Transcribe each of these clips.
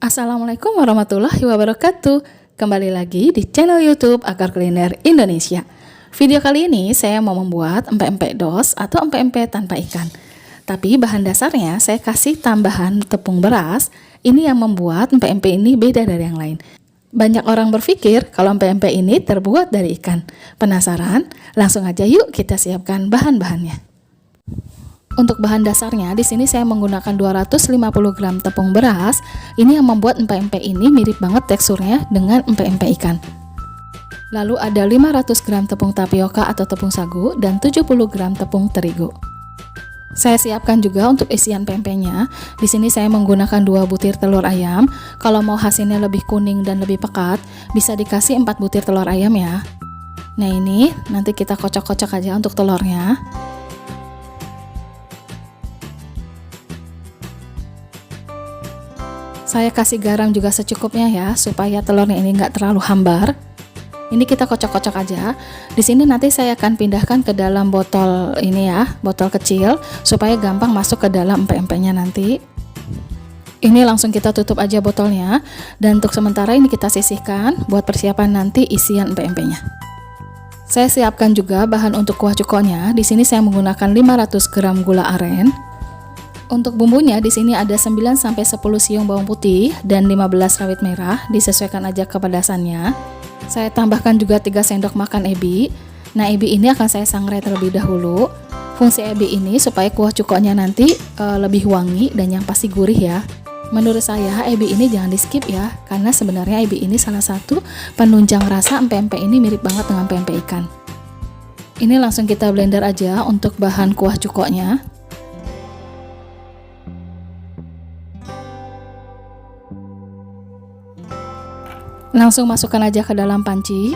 Assalamualaikum warahmatullahi wabarakatuh. Kembali lagi di channel YouTube Akar Kuliner Indonesia. Video kali ini saya mau membuat empek-empek dos atau empek-empek tanpa ikan. Tapi bahan dasarnya saya kasih tambahan tepung beras. Ini yang membuat empek-empek ini beda dari yang lain. Banyak orang berpikir kalau empek-empek ini terbuat dari ikan. Penasaran? Langsung aja yuk kita siapkan bahan-bahannya. Untuk bahan dasarnya, di sini saya menggunakan 250 gram tepung beras. Ini yang membuat empek-empek ini mirip banget teksturnya dengan empek-empek ikan. Lalu ada 500 gram tepung tapioka atau tepung sagu dan 70 gram tepung terigu. Saya siapkan juga untuk isian pempeknya. Di sini saya menggunakan 2 butir telur ayam. Kalau mau hasilnya lebih kuning dan lebih pekat, bisa dikasih 4 butir telur ayam ya. Nah ini nanti kita kocok-kocok aja untuk telurnya. Saya kasih garam juga secukupnya ya, supaya telurnya ini nggak terlalu hambar. Ini kita kocok-kocok aja. Di sini nanti saya akan pindahkan ke dalam botol ini ya, botol kecil, supaya gampang masuk ke dalam empek-empeknya nanti. Ini langsung kita tutup aja botolnya, dan untuk sementara ini kita sisihkan buat persiapan nanti isian empek-empeknya. Saya siapkan juga bahan untuk kuah cukonya. Di sini saya menggunakan 500 gram gula aren. Untuk bumbunya di sini ada 9-10 siung bawang putih dan 15 rawit merah, disesuaikan aja kepedasannya. Saya tambahkan juga 3 sendok makan ebi. Nah, ebi ini akan saya sangrai terlebih dahulu. Fungsi ebi ini supaya kuah cukonya nanti lebih wangi dan yang pasti gurih ya. Menurut saya ebi ini jangan di skip ya, karena sebenarnya ebi ini salah satu penunjang rasa empek-empek ini mirip banget dengan pempek ikan. Ini langsung kita blender aja untuk bahan kuah cukonya. Langsung masukkan aja ke dalam panci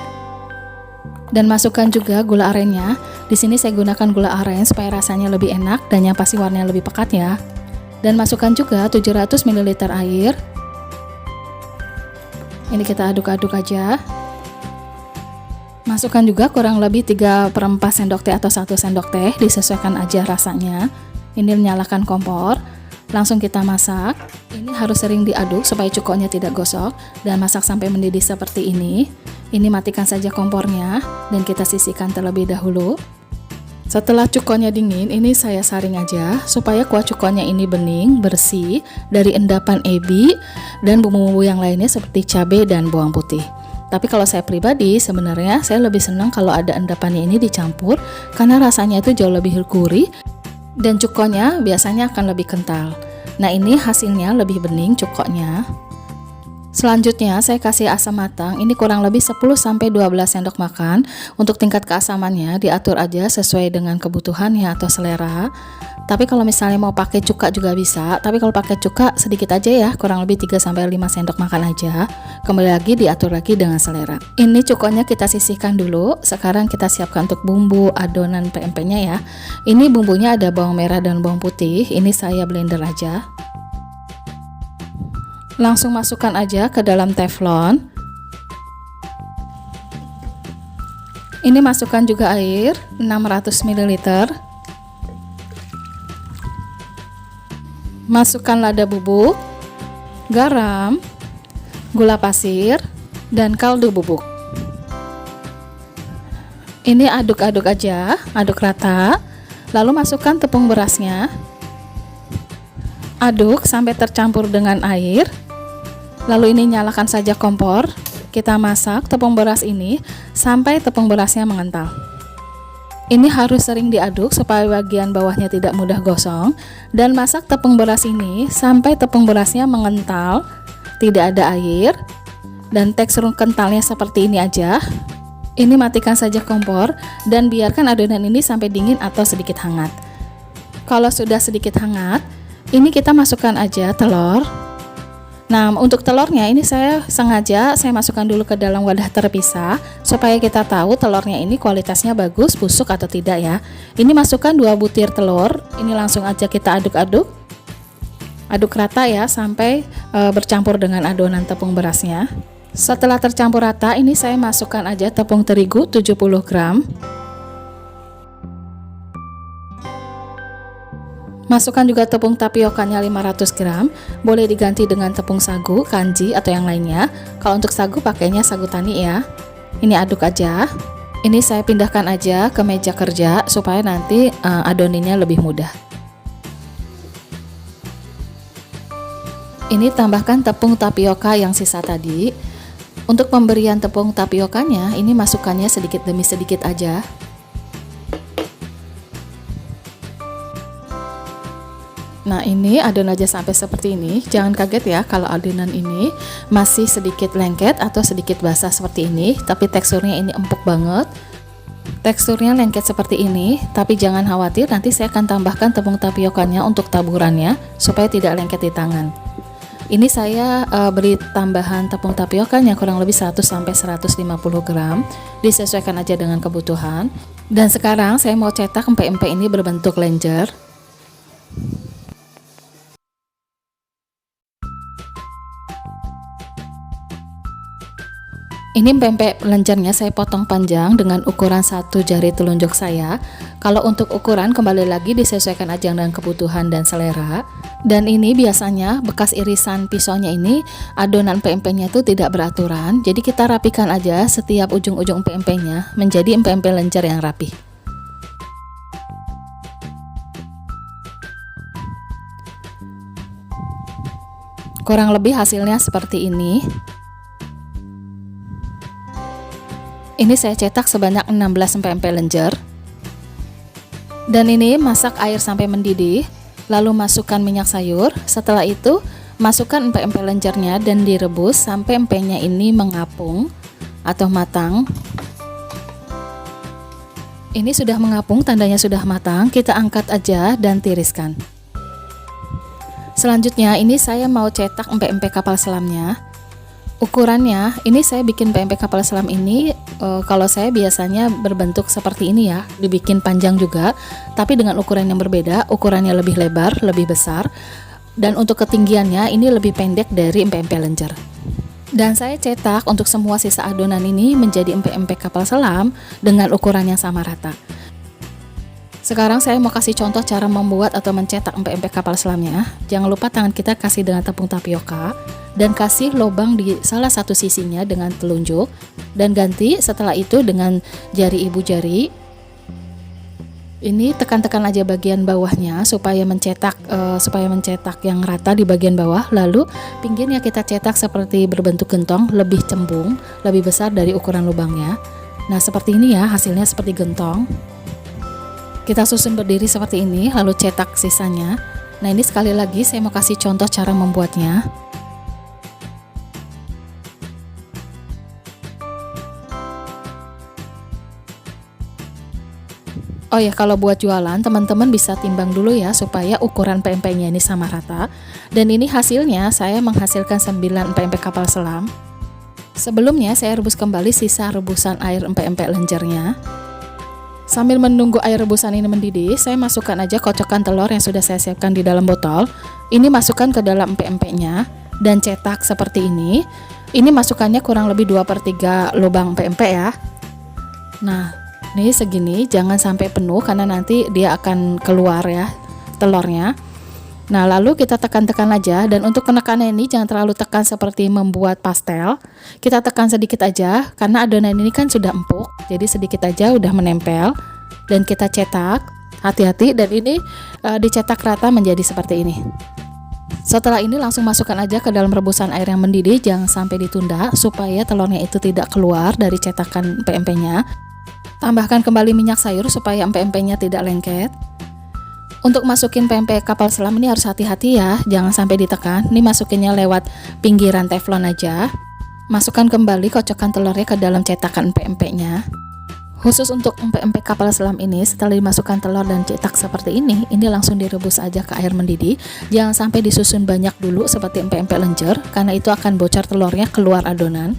dan masukkan juga gula arennya. Di sini saya gunakan gula aren supaya rasanya lebih enak dan yang pasti warnanya lebih pekat ya. Dan masukkan juga 700 ml air. Ini kita aduk-aduk aja. Masukkan juga kurang lebih 3/4 sendok teh atau 1 sendok teh, disesuaikan aja rasanya. Ini nyalakan kompor. Langsung kita masak. Ini harus sering diaduk supaya cukonya tidak gosok dan masak sampai mendidih seperti ini. Ini matikan saja kompornya dan kita sisihkan terlebih dahulu. Setelah cukonya dingin, ini saya saring aja supaya kuah cukonya ini bening, bersih dari endapan ebi dan bumbu-bumbu yang lainnya seperti cabai dan bawang putih. Tapi kalau saya pribadi sebenarnya saya lebih senang kalau ada endapannya ini dicampur karena rasanya itu jauh lebih gurih dan cukonya biasanya akan lebih kental. Nah ini hasilnya lebih bening cukonya. Selanjutnya saya kasih asam matang. Ini kurang lebih 10-12 sendok makan. Untuk tingkat keasamannya diatur aja sesuai dengan kebutuhannya atau selera. Tapi kalau misalnya mau pakai cuka juga bisa. Tapi kalau pakai cuka sedikit aja ya, kurang lebih 3-5 sendok makan aja. Kembali lagi diatur lagi dengan selera. Ini cukonya kita sisihkan dulu. Sekarang kita siapkan untuk bumbu adonan pempeknya ya. Ini bumbunya ada bawang merah dan bawang putih. Ini saya blender aja. Langsung masukkan aja ke dalam teflon. Ini masukkan juga air 600 ml. Masukkan lada bubuk, garam, gula pasir, dan kaldu bubuk. Ini aduk-aduk aja, aduk rata. Lalu masukkan tepung berasnya. Aduk sampai tercampur dengan air. Lalu ini nyalakan saja kompor. Kita masak tepung beras ini sampai tepung berasnya mengental. Ini harus sering diaduk supaya bagian bawahnya tidak mudah gosong. Dan masak tepung beras ini sampai tepung berasnya mengental, tidak ada air, dan tekstur kentalnya seperti ini aja. Ini matikan saja kompor dan biarkan adonan ini sampai dingin atau sedikit hangat. Kalau sudah sedikit hangat, ini kita masukkan aja telur. Nah, untuk telurnya ini saya sengaja masukkan dulu ke dalam wadah terpisah supaya kita tahu telurnya ini kualitasnya bagus, busuk atau tidak ya. Ini masukkan 2 butir telur. Ini langsung aja kita aduk-aduk. Aduk rata ya sampai bercampur dengan adonan tepung berasnya. Setelah tercampur rata, ini saya masukkan aja tepung terigu 70 gram. Masukkan juga tepung tapiokanya 500 gram, boleh diganti dengan tepung sagu, kanji, atau yang lainnya. Kalau untuk sagu pakainya sagu tani ya. Ini aduk aja. Ini saya pindahkan aja ke meja kerja supaya nanti adoninnya lebih mudah. Ini tambahkan tepung tapioka yang sisa tadi. Untuk pemberian tepung tapiokanya, ini masukkannya sedikit demi sedikit aja. Nah, ini adon aja sampai seperti ini. Jangan kaget ya kalau adonan ini masih sedikit lengket atau sedikit basah seperti ini, tapi teksturnya ini empuk banget. Teksturnya lengket seperti ini, tapi jangan khawatir, nanti saya akan tambahkan tepung tapiokanya untuk taburannya supaya tidak lengket di tangan. Ini saya beri tambahan tepung tapiokanya kurang lebih 100-150 gram, disesuaikan aja dengan kebutuhan. Dan sekarang saya mau cetak empek-empek ini berbentuk lenjer. Ini pempek lenjernya saya potong panjang dengan ukuran 1 jari telunjuk saya. Kalau untuk ukuran kembali lagi disesuaikan aja dengan kebutuhan dan selera. Dan ini biasanya bekas irisan pisaunya ini adonan pempeknya itu tidak beraturan. Jadi kita rapikan aja setiap ujung-ujung pempeknya menjadi empek-empek lenjer yang rapi. Kurang lebih hasilnya seperti ini. Ini saya cetak sebanyak 16 empek-empek lenjer. Dan ini masak air sampai mendidih, lalu masukkan minyak sayur. Setelah itu masukkan empek-empek lenjernya dan direbus sampai empeknya ini mengapung atau matang. Ini sudah mengapung, tandanya sudah matang. Kita angkat aja dan tiriskan. Selanjutnya ini saya mau cetak empek-empek kapal selamnya. Ukurannya, ini saya bikin pempek kapal selam ini kalau saya biasanya berbentuk seperti ini ya, dibikin panjang juga, tapi dengan ukuran yang berbeda, ukurannya lebih lebar, lebih besar, dan untuk ketinggiannya ini lebih pendek dari empek-empek lenjer. Dan saya cetak untuk semua sisa adonan ini menjadi empek-empek kapal selam dengan ukuran yang sama rata. Sekarang saya mau kasih contoh cara membuat atau mencetak empek-empek kapal selamnya. Jangan lupa tangan kita kasih dengan tepung tapioka dan kasih lubang di salah satu sisinya dengan telunjuk dan ganti setelah itu dengan jari ibu jari. Ini tekan-tekan aja bagian bawahnya supaya mencetak yang rata di bagian bawah. Lalu pinggirnya kita cetak seperti berbentuk gentong, lebih cembung, lebih besar dari ukuran lubangnya. Nah, seperti ini ya, hasilnya seperti gentong. Kita susun berdiri seperti ini, lalu cetak sisanya. Nah, ini sekali lagi saya mau kasih contoh cara membuatnya. Oh ya, kalau buat jualan, teman-teman bisa timbang dulu ya, supaya ukuran pempeknya ini sama rata. Dan ini hasilnya, saya menghasilkan 9 empek-empek kapal selam. Sebelumnya, saya rebus kembali sisa rebusan air empek-empek lenjernya. Sambil menunggu air rebusan ini mendidih, saya masukkan aja kocokan telur yang sudah saya siapkan di dalam botol. Ini masukkan ke dalam empek-empeknya dan cetak seperti ini. Ini masukannya kurang lebih 2/3 lubang empek-empek ya. Nah, ini segini, jangan sampai penuh karena nanti dia akan keluar ya telurnya. Nah, lalu kita tekan-tekan aja, dan untuk penekannya ini jangan terlalu tekan seperti membuat pastel. Kita tekan sedikit aja karena adonan ini kan sudah empuk, jadi sedikit aja udah menempel. Dan kita cetak, hati-hati, dan ini dicetak rata menjadi seperti ini. Setelah ini langsung masukkan aja ke dalam rebusan air yang mendidih, jangan sampai ditunda supaya telurnya itu tidak keluar dari cetakan empek-empeknya. Tambahkan kembali minyak sayur supaya empek-empeknya tidak lengket. Untuk masukin pempek kapal selam ini harus hati-hati ya, jangan sampai ditekan. Ini masukinnya lewat pinggiran teflon aja. Masukkan kembali kocokan telurnya ke dalam cetakan empek-empeknya. Khusus untuk empek-empek kapal selam ini, setelah dimasukkan telur dan cetak seperti ini langsung direbus aja ke air mendidih. Jangan sampai disusun banyak dulu seperti empek-empek lenjer, karena itu akan bocor telurnya keluar adonan.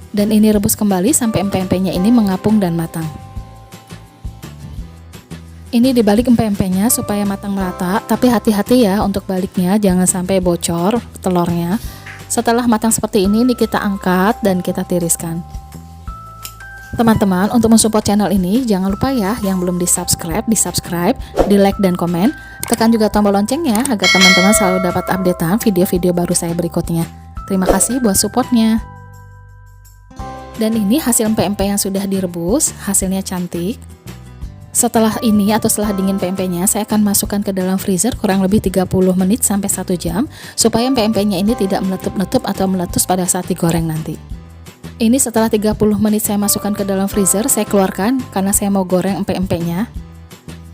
Dan ini rebus kembali sampai empek-empeknya ini mengapung dan matang. Ini dibalik empek-empeknya supaya matang merata, tapi hati-hati ya untuk baliknya, jangan sampai bocor telurnya. Setelah matang seperti ini kita angkat dan kita tiriskan. Teman-teman, untuk mensupport channel ini jangan lupa ya, yang belum di subscribe, di like dan komen. Tekan juga tombol loncengnya agar teman-teman selalu dapat updatean video-video baru saya berikutnya. Terima kasih buat supportnya. Dan ini hasil empek-empek yang sudah direbus, hasilnya cantik. Setelah ini atau setelah dingin PMP-nya, saya akan masukkan ke dalam freezer kurang lebih 30 menit sampai 1 jam supaya PMP-nya ini tidak meletup-letup atau meletus pada saat digoreng nanti. Ini setelah 30 menit saya masukkan ke dalam freezer, saya keluarkan karena saya mau goreng empek-empeknya.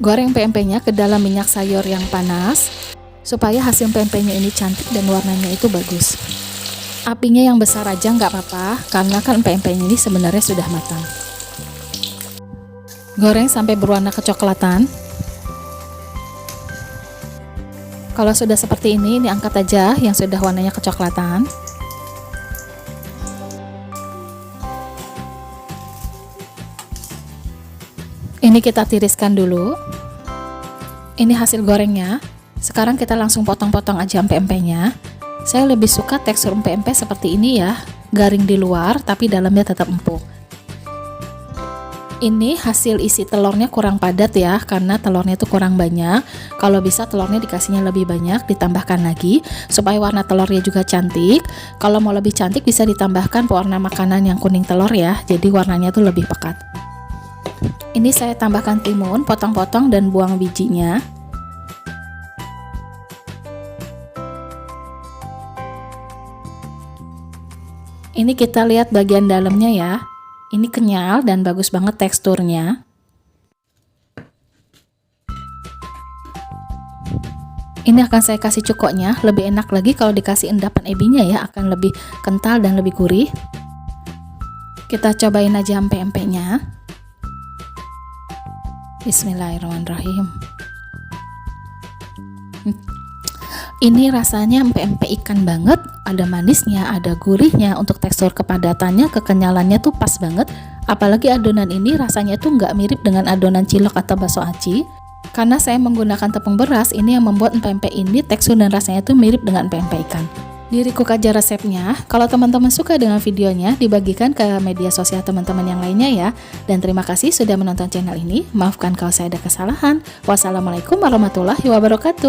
Goreng empek-empeknya ke dalam minyak sayur yang panas supaya hasil empek-empeknya ini cantik dan warnanya itu bagus. Apinya yang besar aja nggak apa-apa karena kan empek-empeknya ini sebenarnya sudah matang. Goreng sampai berwarna kecoklatan. Kalau sudah seperti ini angkat aja yang sudah warnanya kecoklatan. Ini kita tiriskan dulu. Ini hasil gorengnya. Sekarang kita langsung potong-potong aja empek-empeknya. Saya lebih suka tekstur empek-empek seperti ini ya, garing di luar tapi dalamnya tetap empuk. Ini hasil isi telurnya kurang padat ya, karena telurnya itu kurang banyak. Kalau bisa telurnya dikasihnya lebih banyak, ditambahkan lagi supaya warna telurnya juga cantik. Kalau mau lebih cantik bisa ditambahkan pewarna makanan yang kuning telur ya, jadi warnanya tuh lebih pekat. Ini saya tambahkan timun, potong-potong dan buang bijinya. Ini kita lihat bagian dalamnya ya. Ini kenyal dan bagus banget teksturnya. Ini akan saya kasih cukoknya, lebih enak lagi kalau dikasih endapan ebinya ya, akan lebih kental dan lebih gurih. Kita cobain aja empek-empeknya. Bismillahirrahmanirrahim. Ini rasanya empek-empek ikan banget, ada manisnya, ada gurihnya. Untuk tekstur kepadatannya, kekenyalannya tuh pas banget. Apalagi adonan ini rasanya tuh nggak mirip dengan adonan cilok atau bakso aci. Karena saya menggunakan tepung beras, ini yang membuat empek-empek ini tekstur dan rasanya tuh mirip dengan empek-empek ikan. Di-recook aja resepnya. Kalau teman-teman suka dengan videonya, dibagikan ke media sosial teman-teman yang lainnya ya. Dan terima kasih sudah menonton channel ini. Maafkan kalau saya ada kesalahan. Wassalamualaikum warahmatullahi wabarakatuh.